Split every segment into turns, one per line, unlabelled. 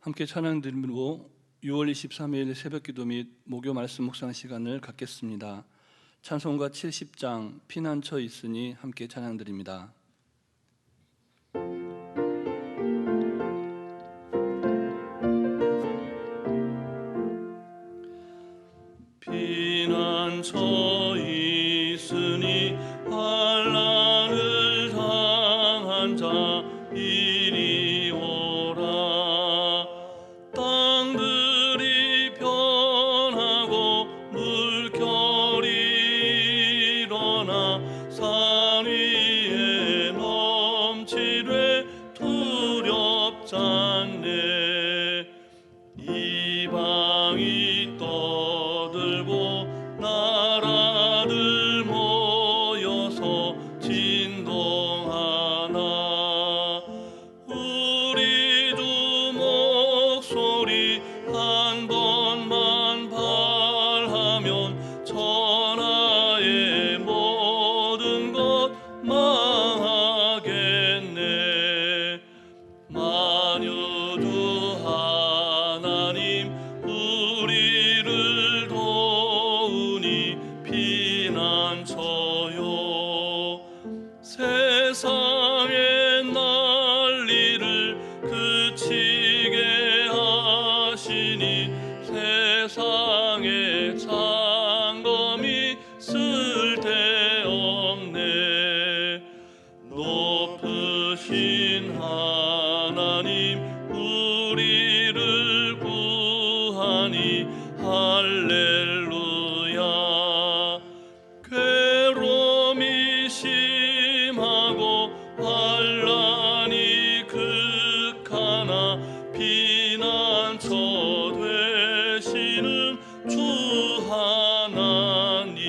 함께 찬양 드리므로 6월 23일 새벽기도 및 목요 말씀 묵상 시간을 갖겠습니다. 찬송가 70장 피난처 있으니 함께 찬양 드립니다. 피난처 있으니 환난을 당한 자 이리 오라. 땅들이 변하고 물결이 일어나 산 위에 넘치되 두렵지 않네. 이방이 떠들고 나라들 모여서 진동하나. 우리도 목소리 한 번만 발하면 천하의 모든 것 망하겠네. 만유주 하나님 우리를 도우니 피난처요. 세상의 난리를 그치게 하시니 세상의 창검이 쓸데없네. 높으신 하나님 우리를 구하니 할렐루야. 괴로움이 심하고 환난이 극하나 피난처 되시는 주 하나님.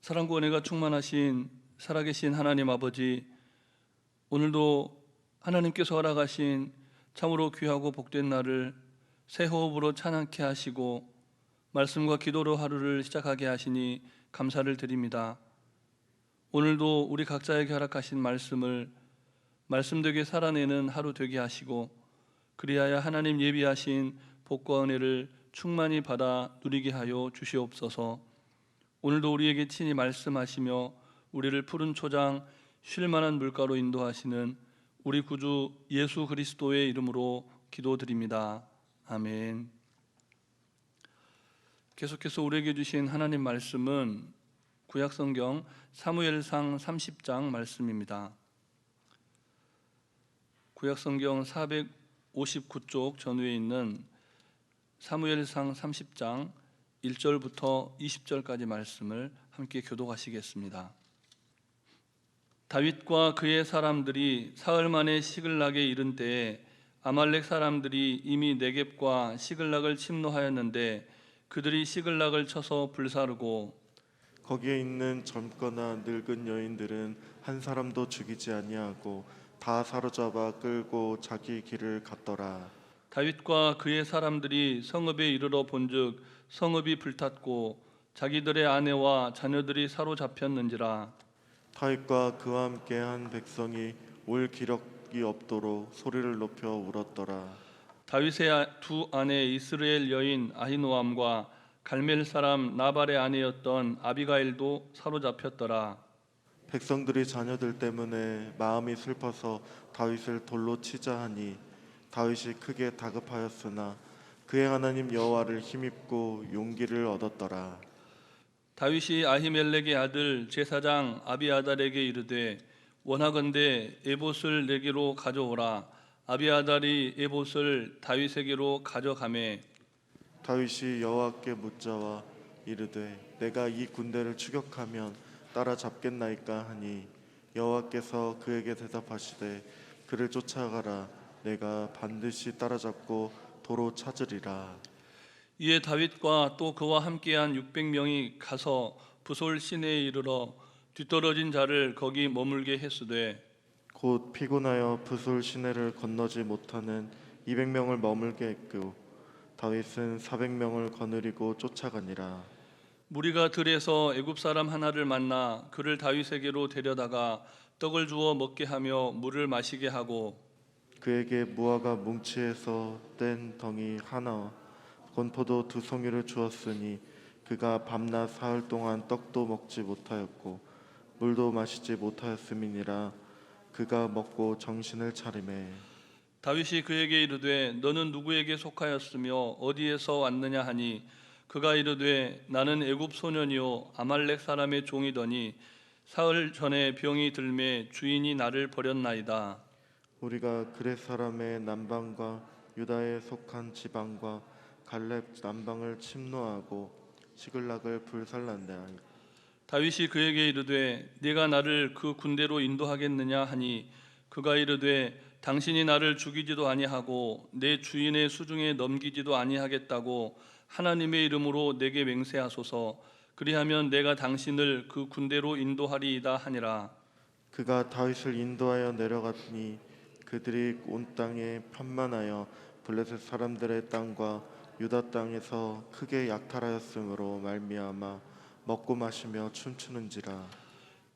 사랑과 은혜가 충만하신 살아계신 하나님 아버지, 오늘도 하나님께서 허락하신 참으로 귀하고 복된 날을 새 호흡으로 찬양케 하시고 말씀과 기도로 하루를 시작하게 하시니 감사를 드립니다. 오늘도 우리 각자에게 허락하신 말씀을 말씀되게 살아내는 하루 되게 하시고 그리하여 하나님 예비하신 복과 은혜를 충만히 받아 누리게 하여 주시옵소서. 오늘도 우리에게 친히 말씀하시며 우리를 푸른 초장 쉴만한 물가로 인도하시는 우리 구주 예수 그리스도의 이름으로 기도드립니다. 아멘. 계속해서 우리에게 주신 하나님 말씀은 구약성경 사무엘상 30장 말씀입니다. 구약성경 459쪽 전후에 있는 사무엘상 30장 1절부터 20절까지 말씀을 함께 교독하시겠습니다. 다윗과 그의 사람들이 사흘 만에 시글락에 이른 때에 아말렉 사람들이 이미 네겝과 시글락을 침노하였는데 그들이 시글락을 쳐서 불사르고
거기에 있는 젊거나 늙은 여인들은 한 사람도 죽이지 아니하고 다 사로잡아 끌고 자기 길을 갔더라.
다윗과 그의 사람들이 성읍에 이르러 본즉 성읍이 불탔고 자기들의 아내와 자녀들이 사로잡혔는지라.
다윗과 그와 함께 한 백성이 올 기력이 없도록 소리를 높여 울었더라.
다윗의 두 아내 이스라엘 여인 아히노암과 갈멜 사람 나발의 아내였던 아비가일도 사로잡혔더라.
백성들이 자녀들 때문에 마음이 슬퍼서 다윗을 돌로 치자 하니 다윗이 크게 다급하였으나 그의 하나님 여호와를 힘입고 용기를 얻었더라.
다윗이 아히멜렉의 아들 제사장 아비아달에게 이르되 원하건대 에봇을 내게로 가져오라. 아비아달이 에봇을 다윗에게로 가져가매
다윗이 여호와께 묻자와 이르되 내가 이 군대를 추격하면 따라잡겠나이까 하니 여호와께서 그에게 대답하시되 그를 쫓아가라. 내가 반드시 따라잡고 도로 찾으리라.
이에 다윗과 또 그와 함께한 600명이 가서 부솔 시내에 이르러 뒤떨어진 자를 거기 머물게 했으되
곧 피곤하여 부솔 시내를 건너지 못하는 200명을 머물게 했고 다윗은 400명을 거느리고 쫓아가니라.
무리가 들에서 애굽 사람 하나를 만나 그를 다윗에게로 데려다가 떡을 주어 먹게 하며 물을 마시게 하고
그에게 무화과 뭉치에서 뗀 덩이 하나 건포도 2송이를 주었으니 그가 밤낮 사흘 동안 떡도 먹지 못하였고 물도 마시지 못하였음이니라. 그가 먹고 정신을 차리매
다윗이 그에게 이르되 너는 누구에게 속하였으며 어디에서 왔느냐 하니 그가 이르되 나는 애굽 소년이요 아말렉 사람의 종이더니 사흘 전에 병이 들매 주인이 나를 버렸나이다.
우리가 그렛 사람의 남방과 유다에 속한 지방과 갈렙 남방을 침노하고 시글락을 불살랐나이다.
다윗이 그에게 이르되 네가 나를 그 군대로 인도하겠느냐 하니 그가 이르되 당신이 나를 죽이지도 아니하고 내 주인의 수중에 넘기지도 아니하겠다고 하나님의 이름으로 내게 맹세하소서. 그리하면 내가 당신을 그 군대로 인도하리이다 하니라.
그가 다윗을 인도하여 내려갔니 그들이 온 땅에 편만하여 블레셋 사람들의 땅과 유다 땅에서 크게 약탈하였으므로 말미암아 먹고 마시며 춤추는지라.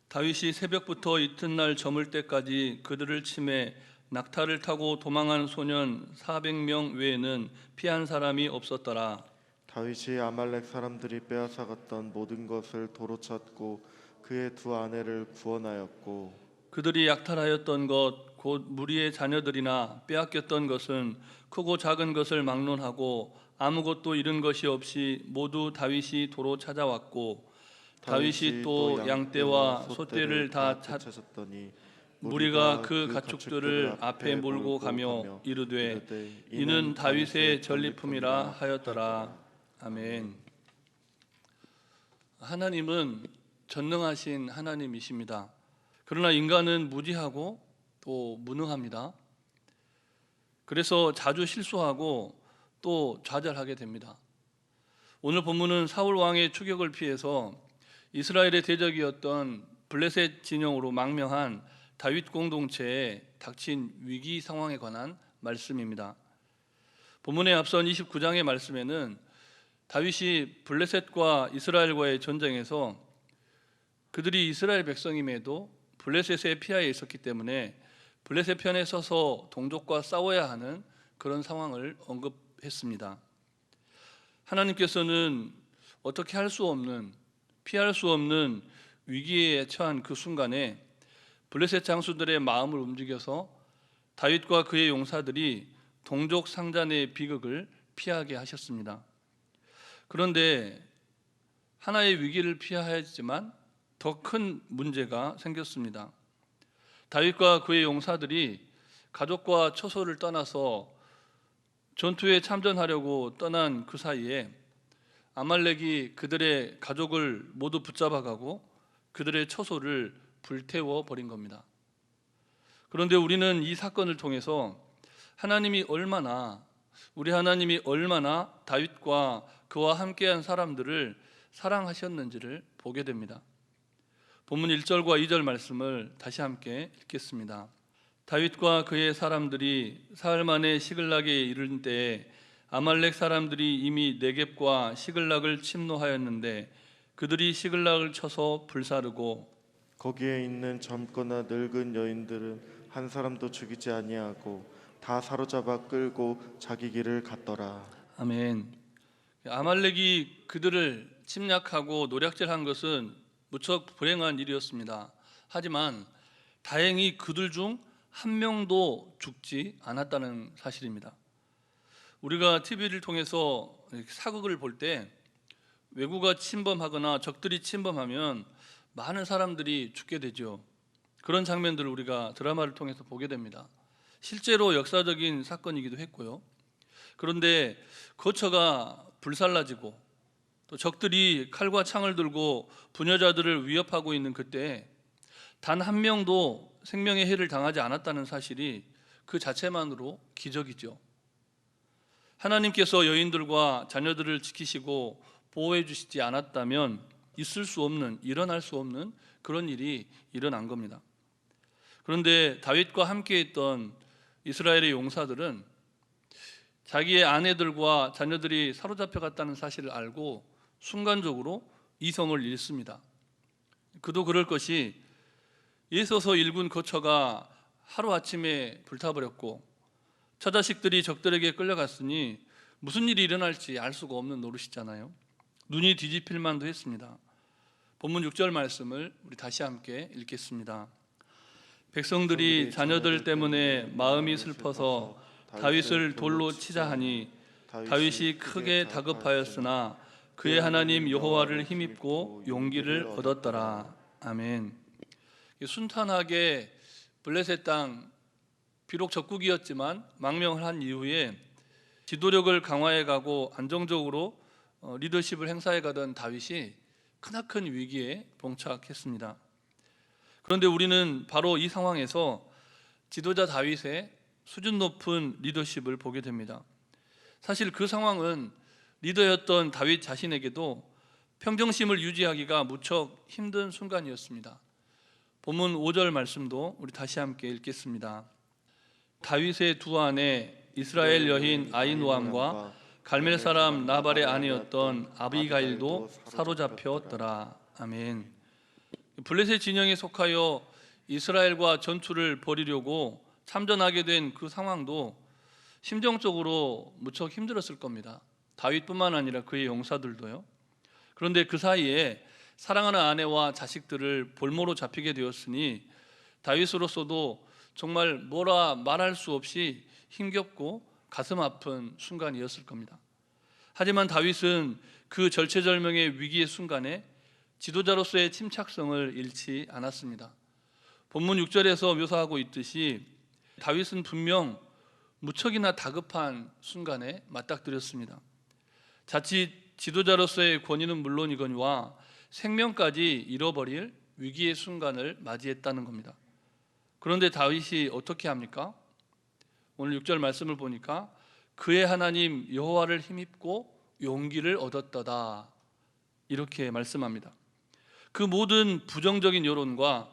다윗이 새벽부터 이튿날 저물 때까지 그들을 치매 낙타를 타고 도망한 소년 400명 외에는 피한 사람이 없었더라.
다윗이 아말렉 사람들이 빼앗아갔던 모든 것을 도로 찾고 그의 2 아내를 구원하였고
그들이 약탈하였던 것 곧 무리의 자녀들이나 빼앗겼던 것은 크고 작은 것을 막론하고 아무것도 잃은 것이 없이 모두 다윗이 도로 찾아왔고 다윗이 또 양떼와 소떼를 다
찾았더니
무리가 그 가축들을 앞에 몰고 가며 이르되 이는 다윗의 전리품이라 하였더라. 아멘. 하나님은 전능하신 하나님이십니다. 그러나 인간은 무지하고 또 무능합니다. 그래서 자주 실수하고 또 좌절하게 됩니다. 오늘 본문은 사울 왕의 추격을 피해서 이스라엘의 대적이었던 블레셋 진영으로 망명한 다윗 공동체에 닥친 위기 상황에 관한 말씀입니다. 본문에 앞선 29장의 말씀에는 다윗이 블레셋과 이스라엘과의 전쟁에서 그들이 이스라엘 백성임에도 블레셋에 피하에 있었기 때문에 블레셋 편에 서서 동족과 싸워야 하는 그런 상황을 언급했습니다. 하나님께서는 어떻게 할 수 없는, 피할 수 없는 위기에 처한 그 순간에 블레셋 장수들의 마음을 움직여서 다윗과 그의 용사들이 동족 상잔의 비극을 피하게 하셨습니다. 그런데 하나의 위기를 피해야 했지만 더 큰 문제가 생겼습니다. 다윗과 그의 용사들이 가족과 처소를 떠나서 전투에 참전하려고 떠난 그 사이에 아말렉이 그들의 가족을 모두 붙잡아가고 그들의 처소를 불태워 버린 겁니다. 그런데 우리는 이 사건을 통해서 우리 하나님이 얼마나 다윗과 그와 함께한 사람들을 사랑하셨는지를 보게 됩니다. 본문 1절과 2절 말씀을 다시 함께 읽겠습니다. 다윗과 그의 사람들이 사흘 만에 시글락에 이른 때에 아말렉 사람들이 이미 네겝과 시글락을 침노하였는데 그들이 시글락을 쳐서 불사르고
거기에 있는 젊거나 늙은 여인들은 한 사람도 죽이지 아니하고 다 사로잡아 끌고 자기 길을 갔더라.
아멘. 아말렉이 그들을 침략하고 노략질한 것은 무척 불행한 일이었습니다. 하지만 다행히 그들 중 한 명도 죽지 않았다는 사실입니다. 우리가 TV를 통해서 사극을 볼 때 외구가 침범하거나 적들이 침범하면 많은 사람들이 죽게 되죠. 그런 장면들을 우리가 드라마를 통해서 보게 됩니다. 실제로 역사적인 사건이기도 했고요. 그런데 거처가 불살라지고 또 적들이 칼과 창을 들고 부녀자들을 위협하고 있는 그때 단 한 명도 생명의 해를 당하지 않았다는 사실이 그 자체만으로 기적이죠. 하나님께서 여인들과 자녀들을 지키시고 보호해 주시지 않았다면 일어날 수 없는 그런 일이 일어난 겁니다. 그런데 다윗과 함께 있던 이스라엘의 용사들은 자기의 아내들과 자녀들이 사로잡혀 갔다는 사실을 알고 순간적으로 이성을 잃습니다. 그도 그럴 것이 에서서 일군 거처가 하루아침에 불타버렸고 처자식들이 적들에게 끌려갔으니 무슨 일이 일어날지 알 수가 없는 노릇이잖아요. 눈이 뒤집힐 만도 했습니다. 본문 6절 말씀을 우리 다시 함께 읽겠습니다. 백성들이 자녀들 때문에 마음이 슬퍼서 다윗을 돌로 치자 하니 다윗이 크게 다급하였으나 그의 하나님 여호와를 힘입고 용기를 얻었더라. 아멘. 순탄하게 블레셋 땅 비록 적국이었지만 망명을 한 이후에 지도력을 강화해 가고 안정적으로 리더십을 행사해 가던 다윗이 크나큰 위기에 봉착했습니다. 그런데 우리는 바로 이 상황에서 지도자 다윗의 수준 높은 리더십을 보게 됩니다. 사실 그 상황은 리더였던 다윗 자신에게도 평정심을 유지하기가 무척 힘든 순간이었습니다. 본문 5절 말씀도 우리 다시 함께 읽겠습니다. 다윗의 두 아내 이스라엘 여인 아히노암과 갈멜 사람 나발의 아내였던 아비가일도 사로잡혔더라. 아멘. 블레셋 진영에 속하여 이스라엘과 전투를 벌이려고 참전하게 된 그 상황도 심정적으로 무척 힘들었을 겁니다. 다윗뿐만 아니라 그의 용사들도요. 그런데 그 사이에 사랑하는 아내와 자식들을 볼모로 잡히게 되었으니 다윗으로서도 정말 뭐라 말할 수 없이 힘겹고 가슴 아픈 순간이었을 겁니다. 하지만 다윗은 그 절체절명의 위기의 순간에 지도자로서의 침착성을 잃지 않았습니다. 본문 6절에서 묘사하고 있듯이 다윗은 분명 무척이나 다급한 순간에 맞닥뜨렸습니다. 자칫 지도자로서의 권위는 물론이거니와 생명까지 잃어버릴 위기의 순간을 맞이했다는 겁니다. 그런데 다윗이 어떻게 합니까? 오늘 6절 말씀을 보니까 그의 하나님 여호와를 힘입고 용기를 얻었다다 이렇게 말씀합니다. 그 모든 부정적인 여론과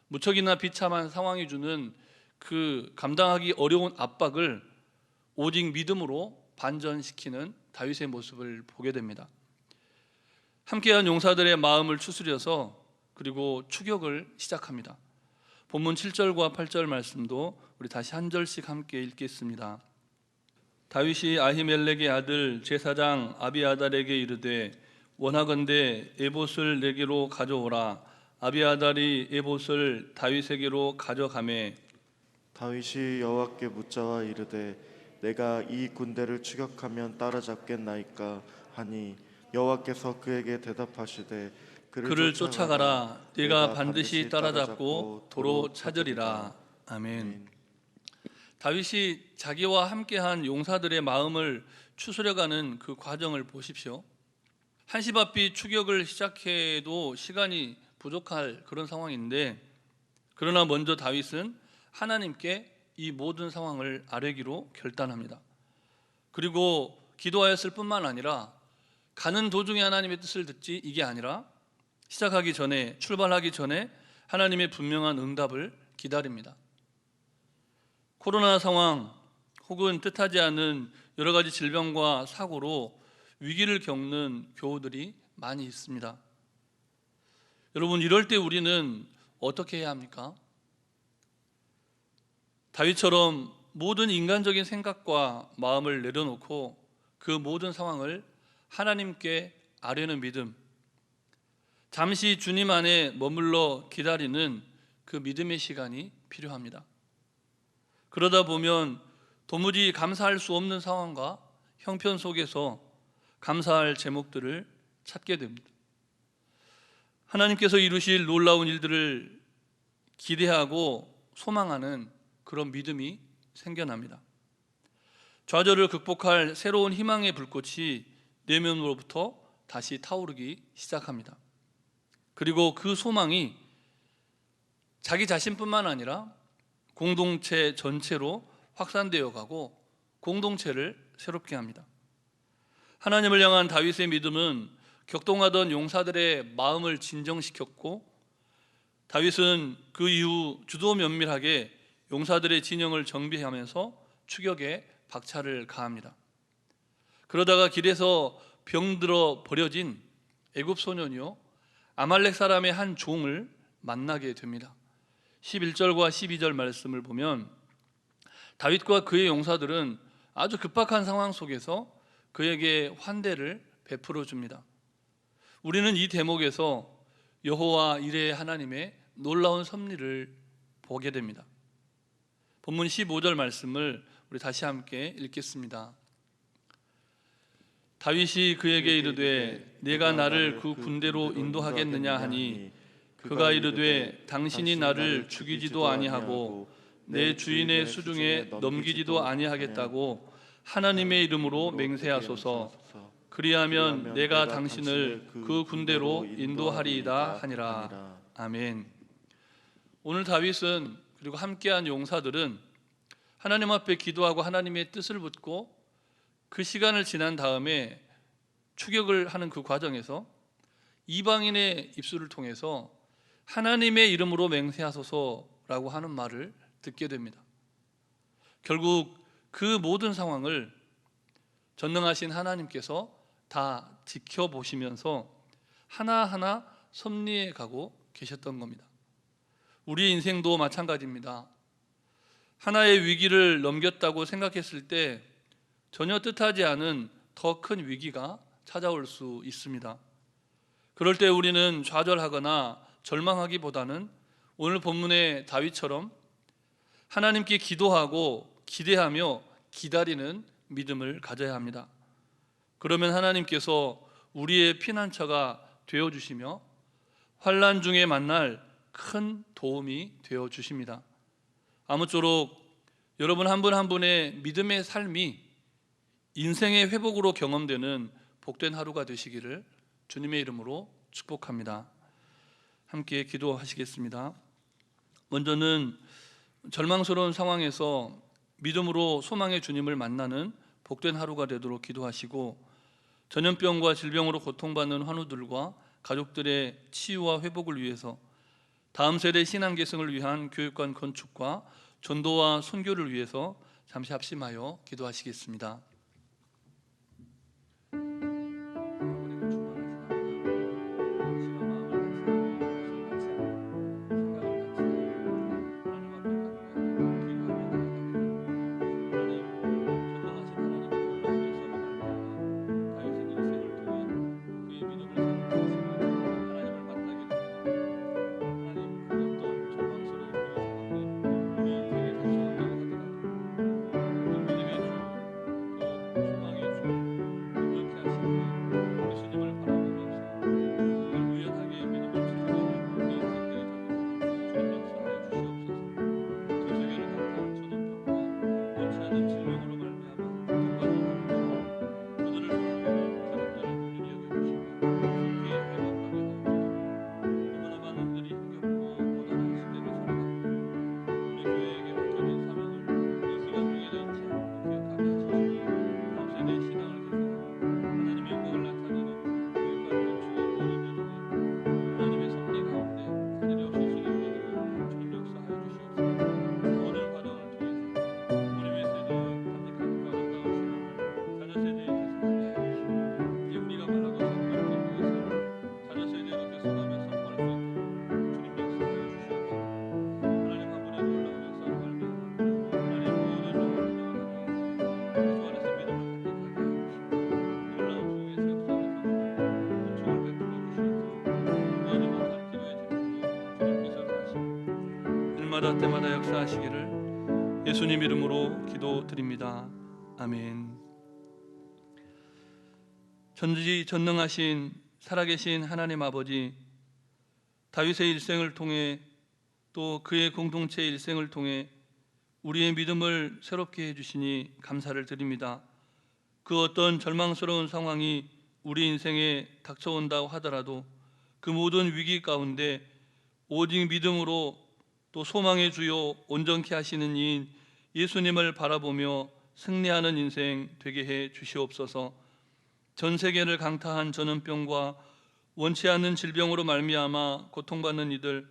무척이나 비참한 상황이 주는 그 감당하기 어려운 압박을 오직 믿음으로 반전시키는 다윗의 모습을 보게 됩니다. 함께한 용사들의 마음을 추스려서 그리고 추격을 시작합니다. 본문 7절과 8절 말씀도 우리 다시 한 절씩 함께 읽겠습니다. 다윗이 아히멜렉의 아들 제사장 아비아달에게 이르되 원하건대 에봇을 내게로 가져오라. 아비아달이 에봇을 다윗에게로 가져가매
다윗이 여호와께 묻자와 이르되 내가 이 군대를 추격하면 따라잡겠나이까 하니 여호와께서 그에게 대답하시되
그를 쫓아가라. 네가 반드시 따라잡고 도로 찾으리라. 아멘. 다윗이 자기와 함께한 용사들의 마음을 추스려가는 그 과정을 보십시오. 한시바삐 추격을 시작해도 시간이 부족할 그런 상황인데, 그러나 먼저 다윗은 하나님께 이 모든 상황을 아뢰기로 결단합니다. 그리고 기도하였을 뿐만 아니라 가는 도중에 하나님의 뜻을 듣지 이게 아니라 시작하기 전에, 출발하기 전에 하나님의 분명한 응답을 기다립니다. 코로나 상황 혹은 뜻하지 않은 여러 가지 질병과 사고로 위기를 겪는 교우들이 많이 있습니다. 여러분, 이럴 때 우리는 어떻게 해야 합니까? 다윗처럼 모든 인간적인 생각과 마음을 내려놓고 그 모든 상황을 하나님께 아뢰는 믿음, 잠시 주님 안에 머물러 기다리는 그 믿음의 시간이 필요합니다. 그러다 보면 도무지 감사할 수 없는 상황과 형편 속에서 감사할 제목들을 찾게 됩니다. 하나님께서 이루실 놀라운 일들을 기대하고 소망하는 그런 믿음이 생겨납니다. 좌절을 극복할 새로운 희망의 불꽃이 내면으로부터 다시 타오르기 시작합니다. 그리고 그 소망이 자기 자신뿐만 아니라 공동체 전체로 확산되어 가고 공동체를 새롭게 합니다. 하나님을 향한 다윗의 믿음은 격동하던 용사들의 마음을 진정시켰고, 다윗은 그 이후 주도 면밀하게 용사들의 진영을 정비하면서 추격에 박차를 가합니다. 그러다가 길에서 병들어 버려진 애굽 소년이요 아말렉 사람의 한 종을 만나게 됩니다. 11절과 12절 말씀을 보면 다윗과 그의 용사들은 아주 급박한 상황 속에서 그에게 환대를 베풀어 줍니다. 우리는 이 대목에서 여호와 이레의 하나님의 놀라운 섭리를 보게 됩니다. 본문 15절 말씀을 우리 다시 함께 읽겠습니다. 다윗이 그에게 이르되 내가 나를 그 군대로 인도하겠느냐 하니 그가 이르되 당신이 나를 죽이지도 아니하고 내 주인의 수중에 넘기지도 아니하겠다고 하나님의 이름으로 맹세하소서. 그리하면 내가 당신을 그 군대로 인도하리이다 하니라. 아멘. 오늘 다윗은 그리고 함께한 용사들은 하나님 앞에 기도하고 하나님의 뜻을 묻고 그 시간을 지난 다음에 추격을 하는 그 과정에서 이방인의 입술을 통해서 하나님의 이름으로 맹세하소서라고 하는 말을 듣게 됩니다. 결국 그 모든 상황을 전능하신 하나님께서 다 지켜보시면서 하나하나 섭리해 가고 계셨던 겁니다. 우리의 인생도 마찬가지입니다. 하나의 위기를 넘겼다고 생각했을 때 전혀 뜻하지 않은 더 큰 위기가 찾아올 수 있습니다. 그럴 때 우리는 좌절하거나 절망하기보다는 오늘 본문의 다윗처럼 하나님께 기도하고 기대하며 기다리는 믿음을 가져야 합니다. 그러면 하나님께서 우리의 피난처가 되어주시며 환난 중에 만날 큰 도움이 되어주십니다. 아무쪼록 여러분 한 분 한 분의 믿음의 삶이 인생의 회복으로 경험되는 복된 하루가 되시기를 주님의 이름으로 축복합니다. 함께 기도하시겠습니다. 먼저는 절망스러운 상황에서 믿음으로 소망의 주님을 만나는 복된 하루가 되도록 기도하시고, 전염병과 질병으로 고통받는 환우들과 가족들의 치유와 회복을 위해서 다음 세대 신앙 계승을 위한 교육관 건축과 전도와 선교를 위해서 잠시 합심하여 기도하시겠습니다. 때마다 역사하시기를 예수님 이름으로 기도드립니다. 아멘. 전능하신 살아계신 하나님 아버지, 다윗의 일생을 통해 또 그의 공동체의 일생을 통해 우리의 믿음을 새롭게 해주시니 감사를 드립니다. 그 어떤 절망스러운 상황이 우리 인생에 닥쳐온다고 하더라도 그 모든 위기 가운데 오직 믿음으로 또 소망의 주요 온전케 하시는 이인 예수님을 바라보며 승리하는 인생 되게 해 주시옵소서. 전 세계를 강타한 전염병과 원치 않는 질병으로 말미암아 고통받는 이들,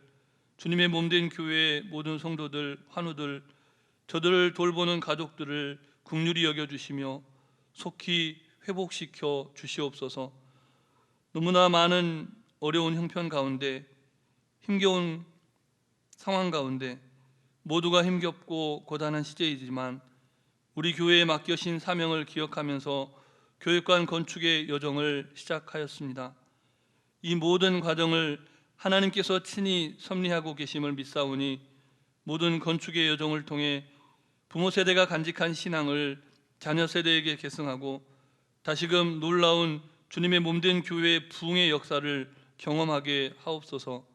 주님의 몸된 교회의 모든 성도들, 환우들, 저들을 돌보는 가족들을 긍휼히 여겨주시며 속히 회복시켜 주시옵소서. 너무나 많은 어려운 형편 가운데 힘겨운 상황 가운데 모두가 힘겹고 고단한 시제이지만 우리 교회에 맡겨신 사명을 기억하면서 교육관 건축의 여정을 시작하였습니다. 이 모든 과정을 하나님께서 친히 섭리하고 계심을 믿사오니 모든 건축의 여정을 통해 부모 세대가 간직한 신앙을 자녀 세대에게 계승하고 다시금 놀라운 주님의 몸된 교회의 부흥의 역사를 경험하게 하옵소서.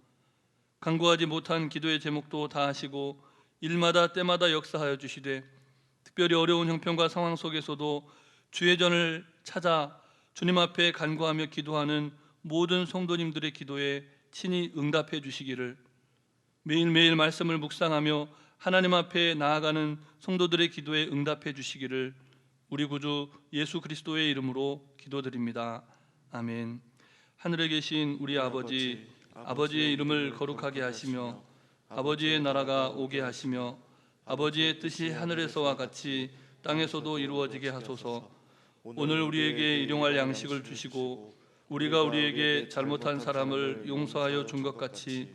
간구하지 못한 기도의 제목도 다 하시고 일마다 때마다 역사하여 주시되 특별히 어려운 형편과 상황 속에서도 주의 전을 찾아 주님 앞에 간구하며 기도하는 모든 성도님들의 기도에 친히 응답해 주시기를, 매일매일 말씀을 묵상하며 하나님 앞에 나아가는 성도들의 기도에 응답해 주시기를 우리 구주 예수 그리스도의 이름으로 기도드립니다. 아멘. 하늘에 계신 우리 아버지, 아버지의 이름을 거룩하게 하시며 아버지의 나라가 오게 하시며 아버지의 뜻이 하늘에서와 같이 땅에서도 이루어지게 하소서. 오늘 우리에게 일용할 양식을 주시고 우리가 우리에게 잘못한 사람을 용서하여 준 것 같이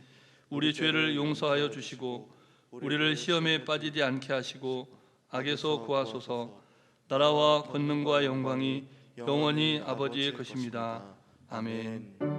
우리 죄를 용서하여 주시고 우리를 시험에 빠지지 않게 하시고 악에서 구하소서. 나라와 권능과 영광이 영원히 아버지의 것입니다. 아멘.